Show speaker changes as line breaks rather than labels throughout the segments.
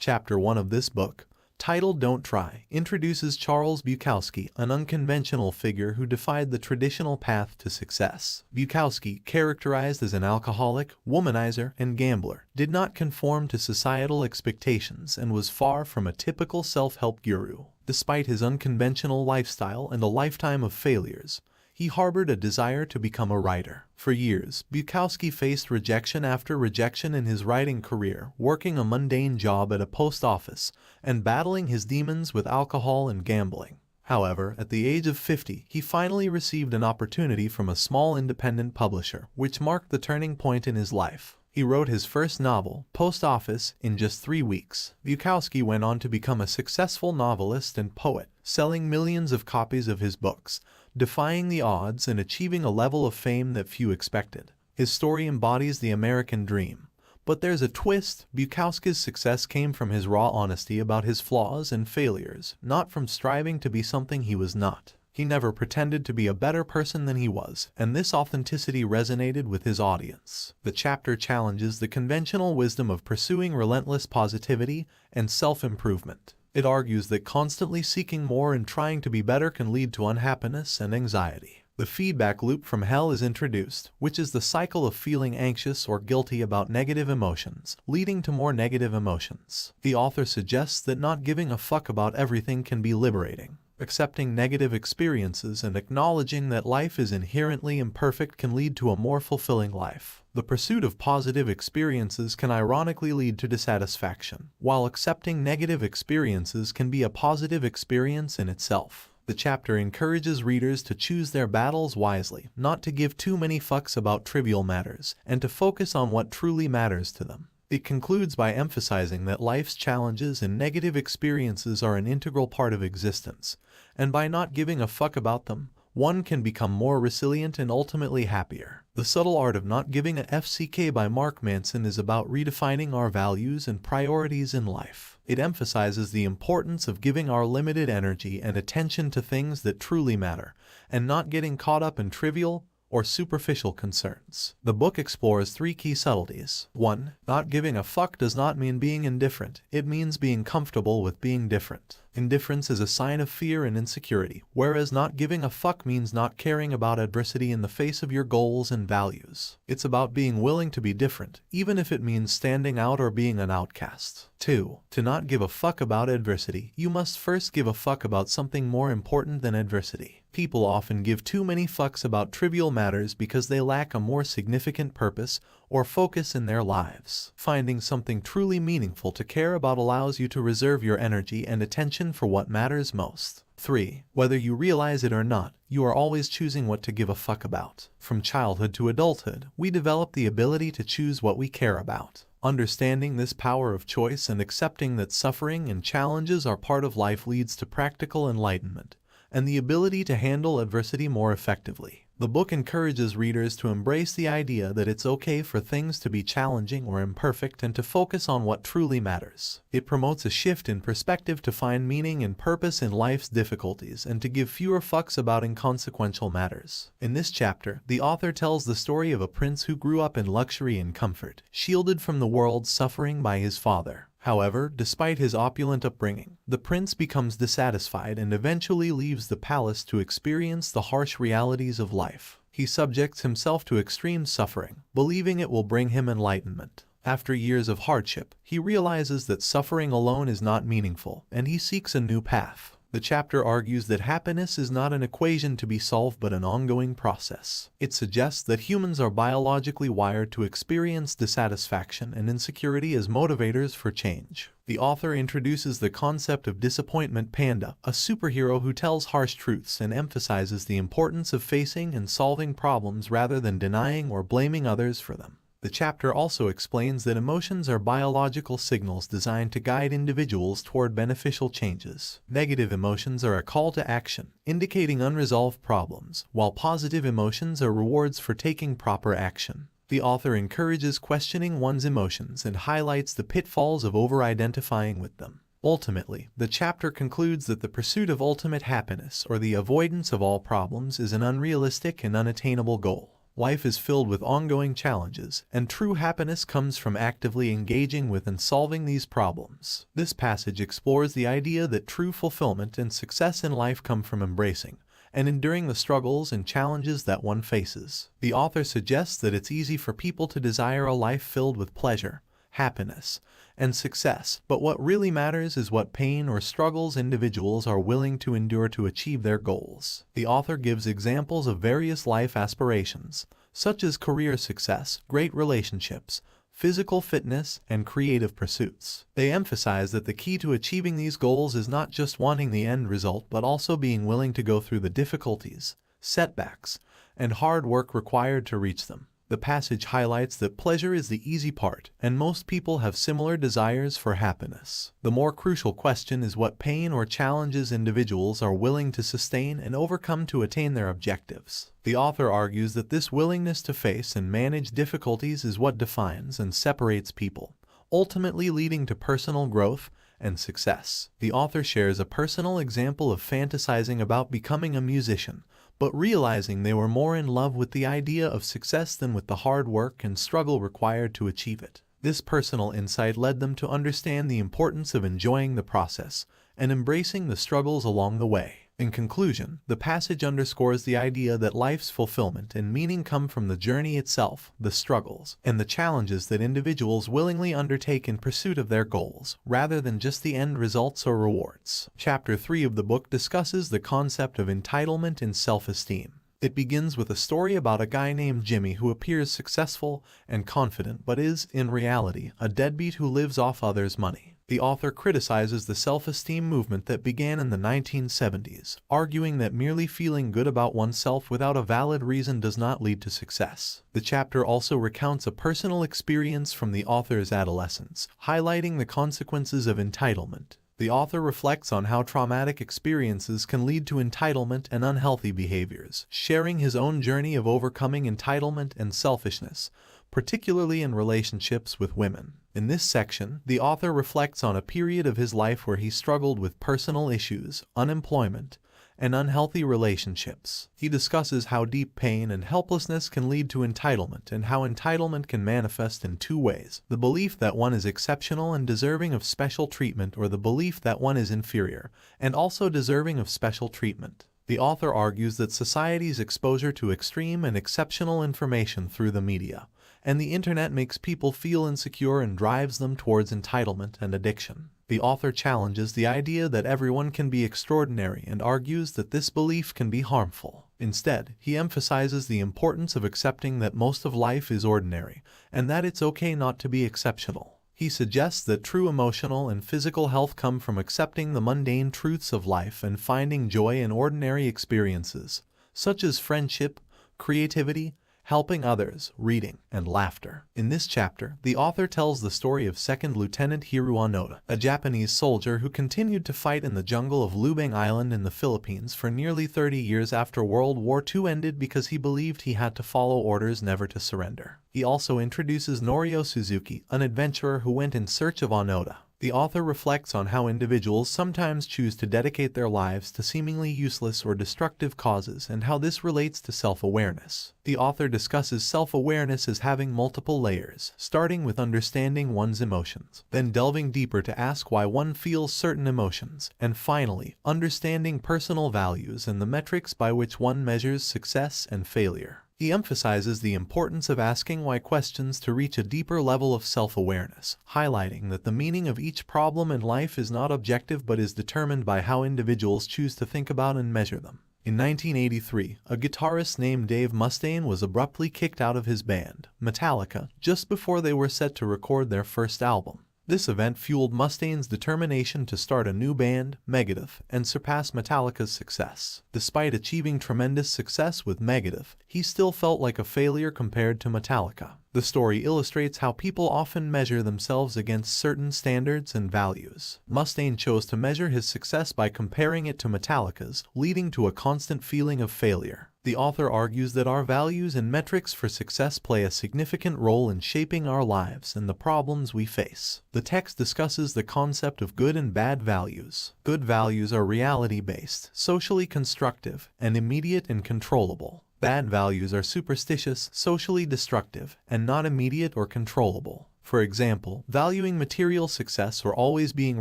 Chapter 1 of this book, titled Don't Try, introduces Charles Bukowski, an unconventional figure who defied the traditional path to success. Bukowski, characterized as an alcoholic, womanizer, and gambler, did not conform to societal expectations and was far from a typical self-help guru. Despite his unconventional lifestyle and a lifetime of failures, he harbored a desire to become a writer. For years, Bukowski faced rejection after rejection in his writing career, working a mundane job at a post office and battling his demons with alcohol and gambling. However, at the age of 50, he finally received an opportunity from a small independent publisher, which marked the turning point in his life. He wrote his first novel, Post Office, in just 3 weeks. Bukowski went on to become a successful novelist and poet, selling millions of copies of his books, defying the odds and achieving a level of fame that few expected. His story embodies the American dream. But there's a twist. Bukowski's success came from his raw honesty about his flaws and failures, not from striving to be something he was not. He never pretended to be a better person than he was, and this authenticity resonated with his audience. The chapter challenges the conventional wisdom of pursuing relentless positivity and self-improvement. It argues that constantly seeking more and trying to be better can lead to unhappiness and anxiety. The feedback loop from hell is introduced, which is the cycle of feeling anxious or guilty about negative emotions, leading to more negative emotions. The author suggests that not giving a fuck about everything can be liberating. Accepting negative experiences and acknowledging that life is inherently imperfect can lead to a more fulfilling life. The pursuit of positive experiences can ironically lead to dissatisfaction, while accepting negative experiences can be a positive experience in itself. The chapter encourages readers to choose their battles wisely, not to give too many fucks about trivial matters, and to focus on what truly matters to them. It concludes by emphasizing that life's challenges and negative experiences are an integral part of existence, and by not giving a fuck about them, one can become more resilient and ultimately happier. The Subtle Art of Not Giving a FCK by Mark Manson is about redefining our values and priorities in life. It emphasizes the importance of giving our limited energy and attention to things that truly matter, and not getting caught up in trivial or superficial concerns. The book explores 3 key subtleties. 1. Not giving a fuck does not mean being indifferent. It means being comfortable with being different. Indifference is a sign of fear and insecurity, whereas not giving a fuck means not caring about adversity in the face of your goals and values. It's about being willing to be different, even if it means standing out or being an outcast. 2. To not give a fuck about adversity, you must first give a fuck about something more important than adversity. People often give too many fucks about trivial matters because they lack a more significant purpose or focus in their lives. Finding something truly meaningful to care about allows you to reserve your energy and attention for what matters most. 3. Whether you realize it or not, you are always choosing what to give a fuck about. From childhood to adulthood, we develop the ability to choose what we care about. Understanding this power of choice and accepting that suffering and challenges are part of life leads to practical enlightenment and the ability to handle adversity more effectively. The book encourages readers to embrace the idea that it's okay for things to be challenging or imperfect and to focus on what truly matters. It promotes a shift in perspective to find meaning and purpose in life's difficulties and to give fewer fucks about inconsequential matters. In this chapter, the author tells the story of a prince who grew up in luxury and comfort, shielded from the world's suffering by his father. However, despite his opulent upbringing, the prince becomes dissatisfied and eventually leaves the palace to experience the harsh realities of life. He subjects himself to extreme suffering, believing it will bring him enlightenment. After years of hardship, he realizes that suffering alone is not meaningful, and he seeks a new path. The chapter argues that happiness is not an equation to be solved but an ongoing process. It suggests that humans are biologically wired to experience dissatisfaction and insecurity as motivators for change. The author introduces the concept of disappointment panda, a superhero who tells harsh truths and emphasizes the importance of facing and solving problems rather than denying or blaming others for them. The chapter also explains that emotions are biological signals designed to guide individuals toward beneficial changes. Negative emotions are a call to action, indicating unresolved problems, while positive emotions are rewards for taking proper action. The author encourages questioning one's emotions and highlights the pitfalls of over-identifying with them. Ultimately, the chapter concludes that the pursuit of ultimate happiness or the avoidance of all problems is an unrealistic and unattainable goal. Life is filled with ongoing challenges, and true happiness comes from actively engaging with and solving these problems. This passage explores the idea that true fulfillment and success in life come from embracing and enduring the struggles and challenges that one faces. The author suggests that it's easy for people to desire a life filled with pleasure, happiness, and success, but what really matters is what pain or struggles individuals are willing to endure to achieve their goals. The author gives examples of various life aspirations, such as career success, great relationships, physical fitness, and creative pursuits. They emphasize that the key to achieving these goals is not just wanting the end result, but also being willing to go through the difficulties, setbacks, and hard work required to reach them. The passage highlights that pleasure is the easy part, and most people have similar desires for happiness. The more crucial question is what pain or challenges individuals are willing to sustain and overcome to attain their objectives. The author argues that this willingness to face and manage difficulties is what defines and separates people, ultimately leading to personal growth and success. The author shares a personal example of fantasizing about becoming a musician, but realizing they were more in love with the idea of success than with the hard work and struggle required to achieve it. This personal insight led them to understand the importance of enjoying the process and embracing the struggles along the way. In conclusion, the passage underscores the idea that life's fulfillment and meaning come from the journey itself, the struggles, and the challenges that individuals willingly undertake in pursuit of their goals, rather than just the end results or rewards. Chapter 3 of the book discusses the concept of entitlement and self-esteem. It begins with a story about a guy named Jimmy who appears successful and confident but is, in reality, a deadbeat who lives off others' money. The author criticizes the self-esteem movement that began in the 1970s, arguing that merely feeling good about oneself without a valid reason does not lead to success. The chapter also recounts a personal experience from the author's adolescence, highlighting the consequences of entitlement. The author reflects on how traumatic experiences can lead to entitlement and unhealthy behaviors, sharing his own journey of overcoming entitlement and selfishness, particularly in relationships with women. In this section, the author reflects on a period of his life where he struggled with personal issues, unemployment, and unhealthy relationships. He discusses how deep pain and helplessness can lead to entitlement and how entitlement can manifest in two ways: the belief that one is exceptional and deserving of special treatment, or the belief that one is inferior and also deserving of special treatment. The author argues that society's exposure to extreme and exceptional information through the media and the internet makes people feel insecure and drives them towards entitlement and addiction. The author challenges the idea that everyone can be extraordinary and argues that this belief can be harmful. Instead, he emphasizes the importance of accepting that most of life is ordinary and that it's okay not to be exceptional. He suggests that true emotional and physical health come from accepting the mundane truths of life and finding joy in ordinary experiences, such as friendship, creativity, helping others, reading, and laughter. In this chapter, the author tells the story of Second Lieutenant Hiru Onoda, a Japanese soldier who continued to fight in the jungle of Lubang Island in the Philippines for nearly 30 years after World War II ended because he believed he had to follow orders never to surrender. He also introduces Norio Suzuki, an adventurer who went in search of Onoda. The author reflects on how individuals sometimes choose to dedicate their lives to seemingly useless or destructive causes and how this relates to self-awareness. The author discusses self-awareness as having multiple layers, starting with understanding one's emotions, then delving deeper to ask why one feels certain emotions, and finally, understanding personal values and the metrics by which one measures success and failure. He emphasizes the importance of asking why questions to reach a deeper level of self-awareness, highlighting that the meaning of each problem in life is not objective but is determined by how individuals choose to think about and measure them. In 1983, a guitarist named Dave Mustaine was abruptly kicked out of his band, Metallica, just before they were set to record their first album. This event fueled Mustaine's determination to start a new band, Megadeth, and surpass Metallica's success. Despite achieving tremendous success with Megadeth, he still felt like a failure compared to Metallica. The story illustrates how people often measure themselves against certain standards and values. Mustaine chose to measure his success by comparing it to Metallica's, leading to a constant feeling of failure. The author argues that our values and metrics for success play a significant role in shaping our lives and the problems we face. The text discusses the concept of good and bad values. Good values are reality-based, socially constructive, and immediate and controllable. Bad values are superstitious, socially destructive, and not immediate or controllable. For example, valuing material success or always being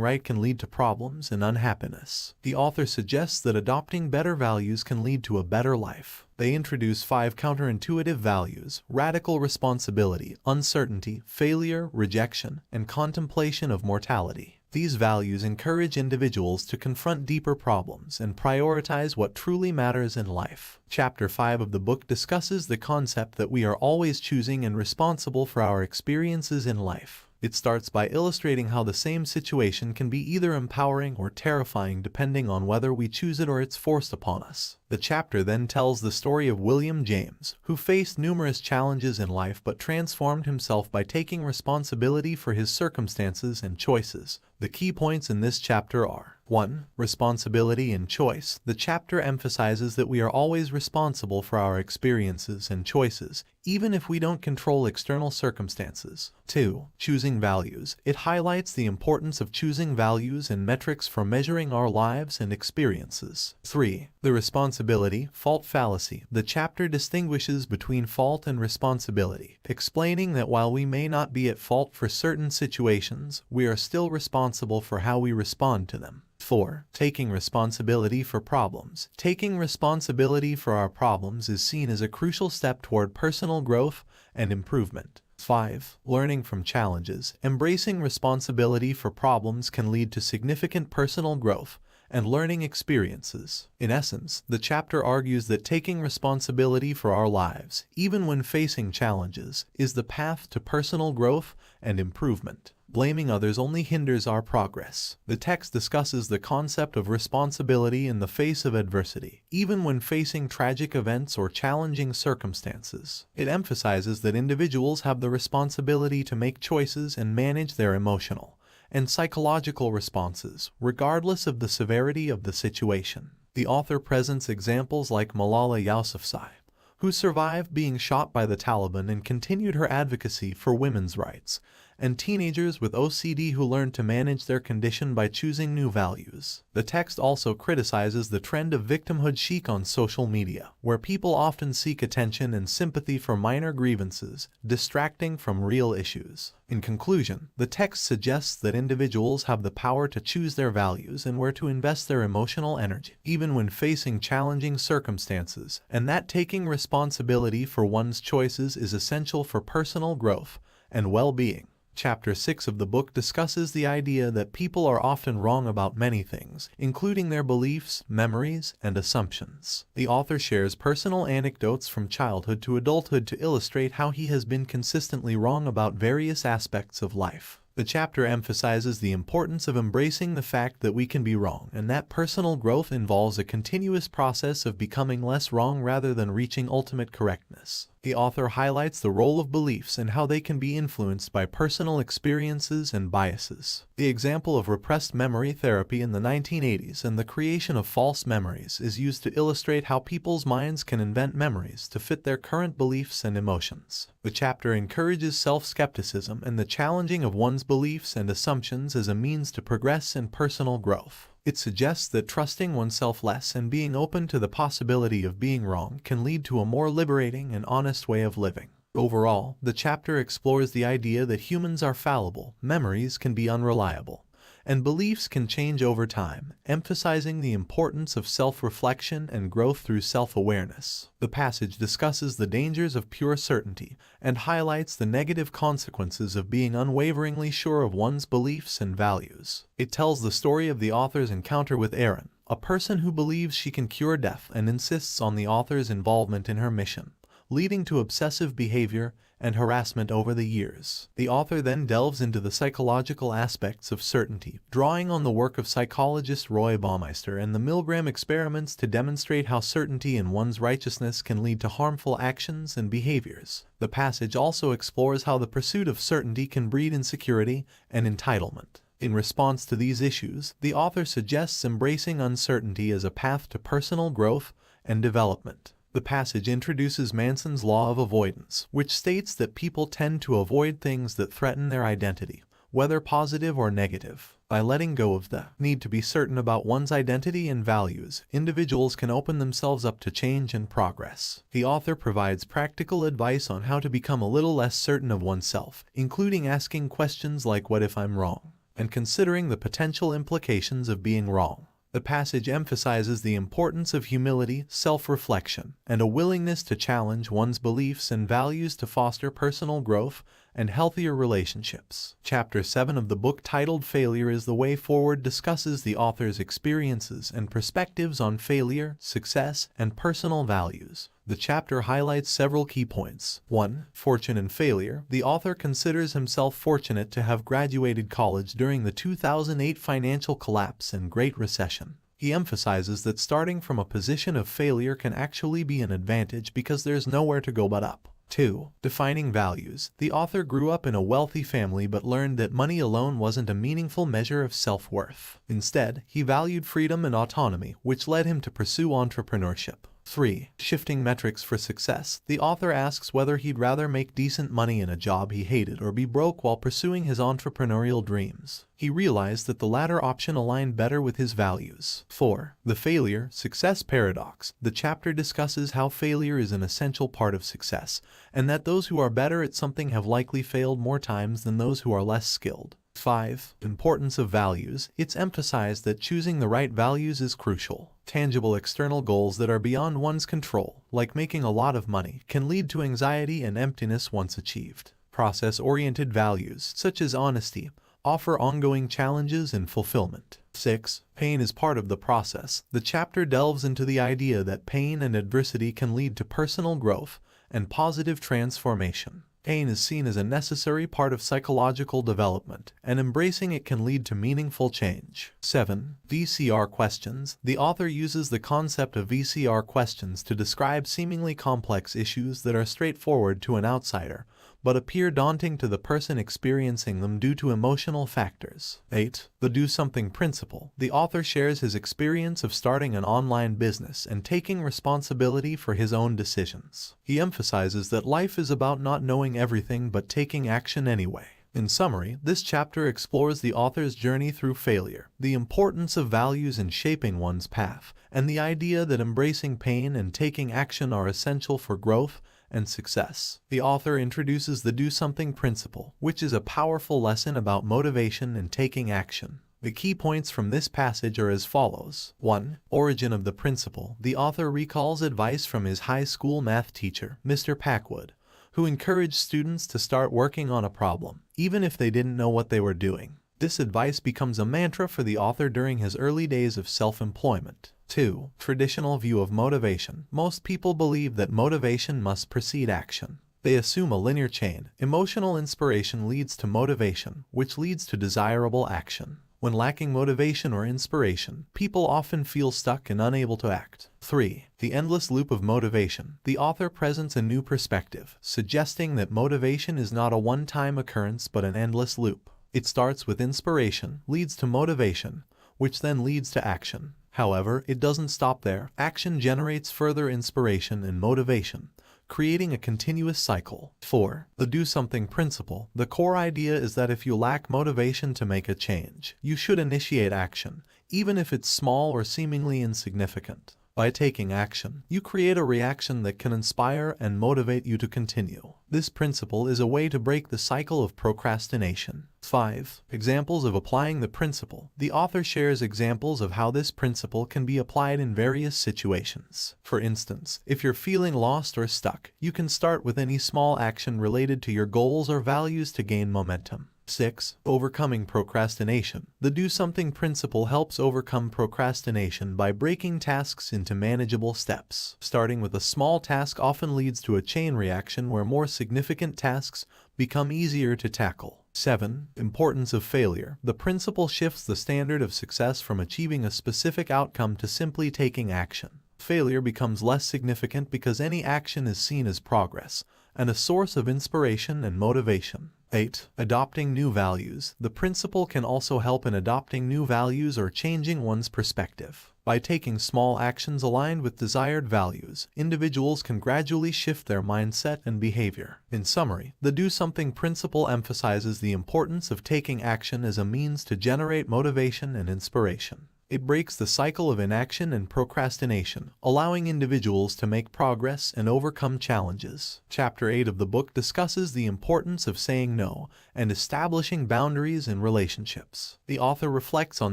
right can lead to problems and unhappiness. The author suggests that adopting better values can lead to a better life. They introduce 5 counterintuitive values: radical responsibility, uncertainty, failure, rejection, and contemplation of mortality. These values encourage individuals to confront deeper problems and prioritize what truly matters in life. Chapter 5 of the book discusses the concept that we are always choosing and responsible for our experiences in life. It starts by illustrating how the same situation can be either empowering or terrifying depending on whether we choose it or it's forced upon us. The chapter then tells the story of William James, who faced numerous challenges in life but transformed himself by taking responsibility for his circumstances and choices. The key points in this chapter are: 1. Responsibility and choice. The chapter emphasizes that we are always responsible for our experiences and choices, even if we don't control external circumstances. 2. Choosing values. It highlights the importance of choosing values and metrics for measuring our lives and experiences. 3. The responsibility, fault fallacy. The chapter distinguishes between fault and responsibility, explaining that while we may not be at fault for certain situations, we are still responsible for how we respond to them. 4. Taking responsibility for problems. Taking responsibility for our problems is seen as a crucial step toward personal growth and improvement. 5. Learning from challenges. Embracing responsibility for problems can lead to significant personal growth and learning experiences. In essence, the chapter argues that taking responsibility for our lives, even when facing challenges, is the path to personal growth and improvement. Blaming others only hinders our progress. The text discusses the concept of responsibility in the face of adversity, even when facing tragic events or challenging circumstances. It emphasizes that individuals have the responsibility to make choices and manage their emotional and psychological responses, regardless of the severity of the situation. The author presents examples like Malala Yousafzai, who survived being shot by the Taliban and continued her advocacy for women's rights, and teenagers with OCD who learned to manage their condition by choosing new values. The text also criticizes the trend of victimhood chic on social media, where people often seek attention and sympathy for minor grievances, distracting from real issues. In conclusion, the text suggests that individuals have the power to choose their values and where to invest their emotional energy, even when facing challenging circumstances, and that taking responsibility for one's choices is essential for personal growth and well-being. Chapter 6 of the book discusses the idea that people are often wrong about many things, including their beliefs, memories, and assumptions. The author shares personal anecdotes from childhood to adulthood to illustrate how he has been consistently wrong about various aspects of life. The chapter emphasizes the importance of embracing the fact that we can be wrong and that personal growth involves a continuous process of becoming less wrong rather than reaching ultimate correctness. The author highlights the role of beliefs and how they can be influenced by personal experiences and biases. The example of repressed memory therapy in the 1980s and the creation of false memories is used to illustrate how people's minds can invent memories to fit their current beliefs and emotions. The chapter encourages self-skepticism and the challenging of one's beliefs and assumptions as a means to progress in personal growth. It suggests that trusting oneself less and being open to the possibility of being wrong can lead to a more liberating and honest way of living. Overall, the chapter explores the idea that humans are fallible, memories can be unreliable, and beliefs can change over time, emphasizing the importance of self-reflection and growth through self-awareness. The passage discusses the dangers of pure certainty and highlights the negative consequences of being unwaveringly sure of one's beliefs and values. It tells the story of the author's encounter with Erin, a person who believes she can cure death and insists on the author's involvement in her mission, leading to obsessive behavior and harassment over the years. The author then delves into the psychological aspects of certainty, drawing on the work of psychologist Roy Baumeister and the Milgram experiments to demonstrate how certainty in one's righteousness can lead to harmful actions and behaviors. The passage also explores how the pursuit of certainty can breed insecurity and entitlement. In response to these issues, the author suggests embracing uncertainty as a path to personal growth and development. The passage introduces Manson's law of avoidance, which states that people tend to avoid things that threaten their identity, whether positive or negative. By letting go of the need to be certain about one's identity and values, individuals can open themselves up to change and progress. The author provides practical advice on how to become a little less certain of oneself, including asking questions like "What if I'm wrong?" and considering the potential implications of being wrong. The passage emphasizes the importance of humility, self-reflection, and a willingness to challenge one's beliefs and values to foster personal growth and healthier relationships. Chapter 7 of the book, titled Failure is the Way Forward, discusses the author's experiences and perspectives on failure, success, and personal values. The chapter highlights several key points. 1. Fortune and failure. The author considers himself fortunate to have graduated college during the 2008 financial collapse and Great Recession. He emphasizes that starting from a position of failure can actually be an advantage because there's nowhere to go but up. 2. Defining values. The author grew up in a wealthy family but learned that money alone wasn't a meaningful measure of self-worth. Instead, he valued freedom and autonomy, which led him to pursue entrepreneurship. 3. Shifting metrics for success. The author asks whether he'd rather make decent money in a job he hated or be broke while pursuing his entrepreneurial dreams. He realized that the latter option aligned better with his values. 4. The failure-success paradox. The chapter discusses how failure is an essential part of success, and that those who are better at something have likely failed more times than those who are less skilled. 5. Importance of values. It's emphasized that choosing the right values is crucial. Tangible external goals that are beyond one's control, like making a lot of money, can lead to anxiety and emptiness once achieved. Process-oriented values, such as honesty, offer ongoing challenges and fulfillment. 6. Pain is part of the process. The chapter delves into the idea that pain and adversity can lead to personal growth and positive transformation. Pain is seen as a necessary part of psychological development, and embracing it can lead to meaningful change. 7. VCR questions. The author uses the concept of VCR questions to describe seemingly complex issues that are straightforward to an outsider, but appear daunting to the person experiencing them due to emotional factors. 8. The Do Something Principle. The author shares his experience of starting an online business and taking responsibility for his own decisions. He emphasizes that life is about not knowing everything but taking action anyway. In summary, this chapter explores the author's journey through failure, the importance of values in shaping one's path, and the idea that embracing pain and taking action are essential for growth and success. The author introduces the Do Something Principle, which is a powerful lesson about motivation and taking action. The key points from this passage are as follows. 1. Origin of the principle. The author recalls advice from his high school math teacher, Mr. Packwood, who encouraged students to start working on a problem, even if they didn't know what they were doing. This advice becomes a mantra for the author during his early days of self-employment. 2. Traditional view of motivation. Most people believe that motivation must precede action. They assume a linear chain. Emotional inspiration leads to motivation, which leads to desirable action. When lacking motivation or inspiration, people often feel stuck and unable to act. 3. The endless loop of motivation. The author presents a new perspective, suggesting that motivation is not a one-time occurrence but an endless loop. It starts with inspiration, leads to motivation, which then leads to action. However, it doesn't stop there. Action generates further inspiration and motivation, creating a continuous cycle. 4. The Do Something Principle. The core idea is that if you lack motivation to make a change, you should initiate action, even if it's small or seemingly insignificant. By taking action, you create a reaction that can inspire and motivate you to continue. This principle is a way to break the cycle of procrastination. 5. Examples of applying the principle. The author shares examples of how this principle can be applied in various situations. For instance, if you're feeling lost or stuck, you can start with any small action related to your goals or values to gain momentum. 6. Overcoming procrastination. The Do Something Principle helps overcome procrastination by breaking tasks into manageable steps. Starting with a small task often leads to a chain reaction where more significant tasks become easier to tackle. 7. Importance of failure. The principle shifts the standard of success from achieving a specific outcome to simply taking action. Failure becomes less significant because any action is seen as progress and a source of inspiration and motivation. 8. Adopting new values. The principle can also help in adopting new values or changing one's perspective. By taking small actions aligned with desired values, individuals can gradually shift their mindset and behavior. In summary, the do something principle emphasizes the importance of taking action as a means to generate motivation and inspiration. It breaks the cycle of inaction and procrastination, allowing individuals to make progress and overcome challenges. Chapter 8 of the book discusses the importance of saying no and establishing boundaries in relationships. The author reflects on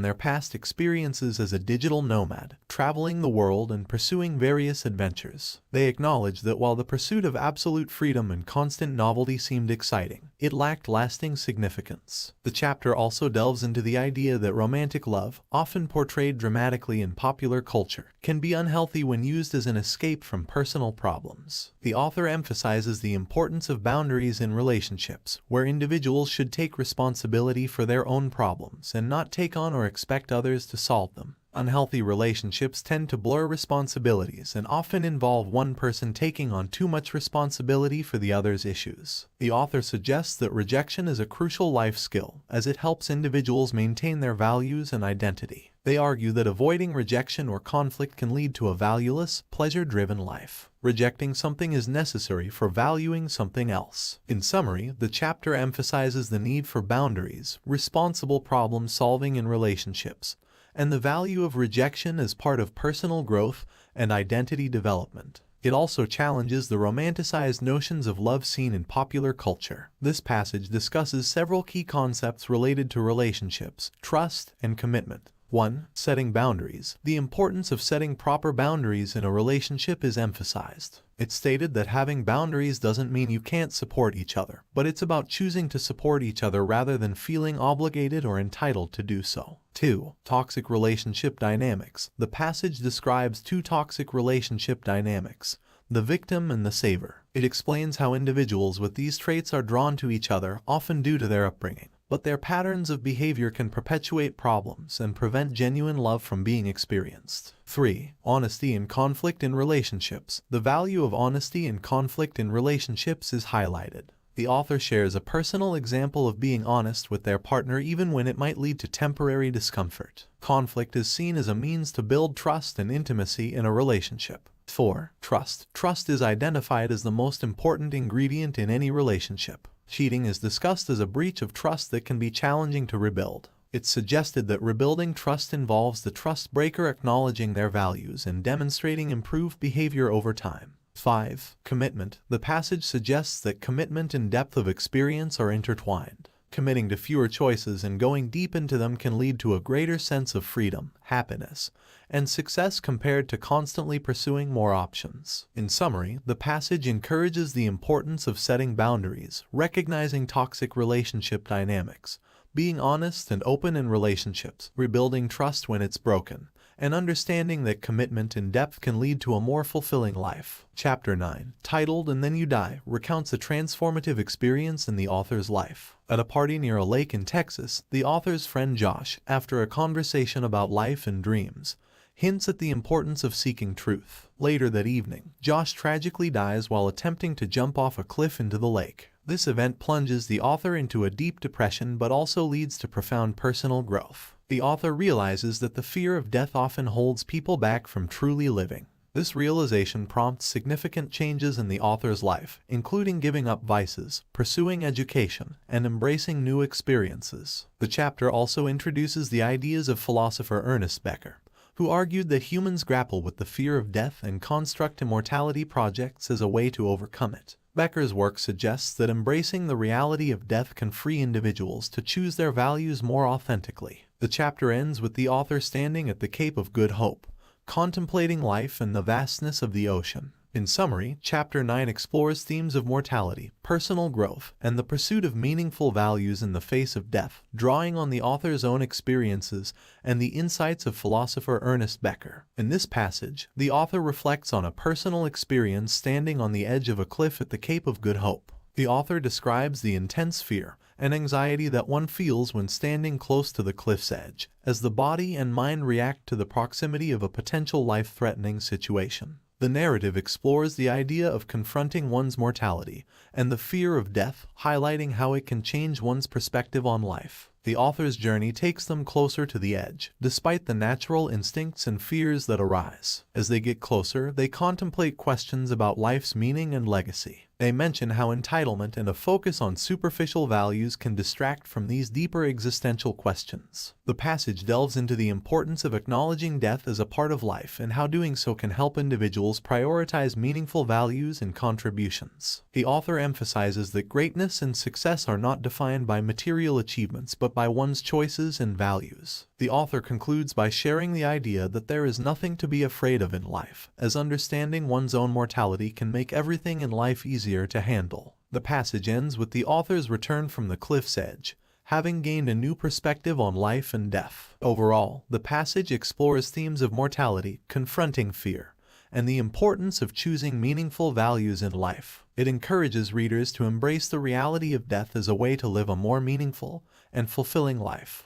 their past experiences as a digital nomad, traveling the world and pursuing various adventures. They acknowledge that while the pursuit of absolute freedom and constant novelty seemed exciting, it lacked lasting significance. The chapter also delves into the idea that romantic love, often portrayed dramatically in popular culture, can be unhealthy when used as an escape from personal problems. The author emphasizes the importance of boundaries in relationships, where individuals should take responsibility for their own problems and not take on or expect others to solve them. Unhealthy relationships tend to blur responsibilities and often involve one person taking on too much responsibility for the other's issues. The author suggests that rejection is a crucial life skill, as it helps individuals maintain their values and identity. They argue that avoiding rejection or conflict can lead to a valueless, pleasure-driven life. Rejecting something is necessary for valuing something else. In summary, the chapter emphasizes the need for boundaries, responsible problem-solving in relationships, and the value of rejection as part of personal growth and identity development. It also challenges the romanticized notions of love seen in popular culture. This passage discusses several key concepts related to relationships, trust, and commitment. 1. Setting boundaries. The importance of setting proper boundaries in a relationship is emphasized. It's stated that having boundaries doesn't mean you can't support each other, but it's about choosing to support each other rather than feeling obligated or entitled to do so. 2. Toxic relationship dynamics. The passage describes two toxic relationship dynamics: the victim and the saver. It explains how individuals with these traits are drawn to each other, often due to their upbringing, but their patterns of behavior can perpetuate problems and prevent genuine love from being experienced. 3. Honesty and conflict in relationships. The value of honesty and conflict in relationships is highlighted. The author shares a personal example of being honest with their partner even when it might lead to temporary discomfort. Conflict is seen as a means to build trust and intimacy in a relationship. 4. Trust. Trust is identified as the most important ingredient in any relationship. Cheating is discussed as a breach of trust that can be challenging to rebuild. It's suggested that rebuilding trust involves the trust breaker acknowledging their values and demonstrating improved behavior over time. 5. Commitment. The passage suggests that commitment and depth of experience are intertwined. Committing to fewer choices and going deep into them can lead to a greater sense of freedom, happiness, and success compared to constantly pursuing more options. In summary, the passage encourages the importance of setting boundaries, recognizing toxic relationship dynamics, being honest and open in relationships, rebuilding trust when it's broken, and understanding that commitment and depth can lead to a more fulfilling life. Chapter 9, titled "And Then You Die," recounts a transformative experience in the author's life. At a party near a lake in Texas, the author's friend Josh, after a conversation about life and dreams, hints at the importance of seeking truth. Later that evening, Josh tragically dies while attempting to jump off a cliff into the lake. This event plunges the author into a deep depression but also leads to profound personal growth. The author realizes that the fear of death often holds people back from truly living. This realization prompts significant changes in the author's life, including giving up vices, pursuing education, and embracing new experiences. The chapter also introduces the ideas of philosopher Ernest Becker, who argued that humans grapple with the fear of death and construct immortality projects as a way to overcome it. Becker's work suggests that embracing the reality of death can free individuals to choose their values more authentically. The chapter ends with the author standing at the Cape of Good Hope, contemplating life and the vastness of the ocean. In summary, Chapter 9 explores themes of mortality, personal growth, and the pursuit of meaningful values in the face of death, drawing on the author's own experiences and the insights of philosopher Ernest Becker. In this passage, the author reflects on a personal experience standing on the edge of a cliff at the Cape of Good Hope. The author describes the intense fear and anxiety that one feels when standing close to the cliff's edge, as the body and mind react to the proximity of a potential life-threatening situation. The narrative explores the idea of confronting one's mortality and the fear of death, highlighting how it can change one's perspective on life. The author's journey takes them closer to the edge, despite the natural instincts and fears that arise. As they get closer, they contemplate questions about life's meaning and legacy. They mention how entitlement and a focus on superficial values can distract from these deeper existential questions. The passage delves into the importance of acknowledging death as a part of life and how doing so can help individuals prioritize meaningful values and contributions. The author emphasizes that greatness and success are not defined by material achievements but by one's choices and values. The author concludes by sharing the idea that there is nothing to be afraid of in life, as understanding one's own mortality can make everything in life easier to handle. The passage ends with the author's return from the cliff's edge, having gained a new perspective on life and death. Overall, the passage explores themes of mortality, confronting fear, and the importance of choosing meaningful values in life. It encourages readers to embrace the reality of death as a way to live a more meaningful and fulfilling life.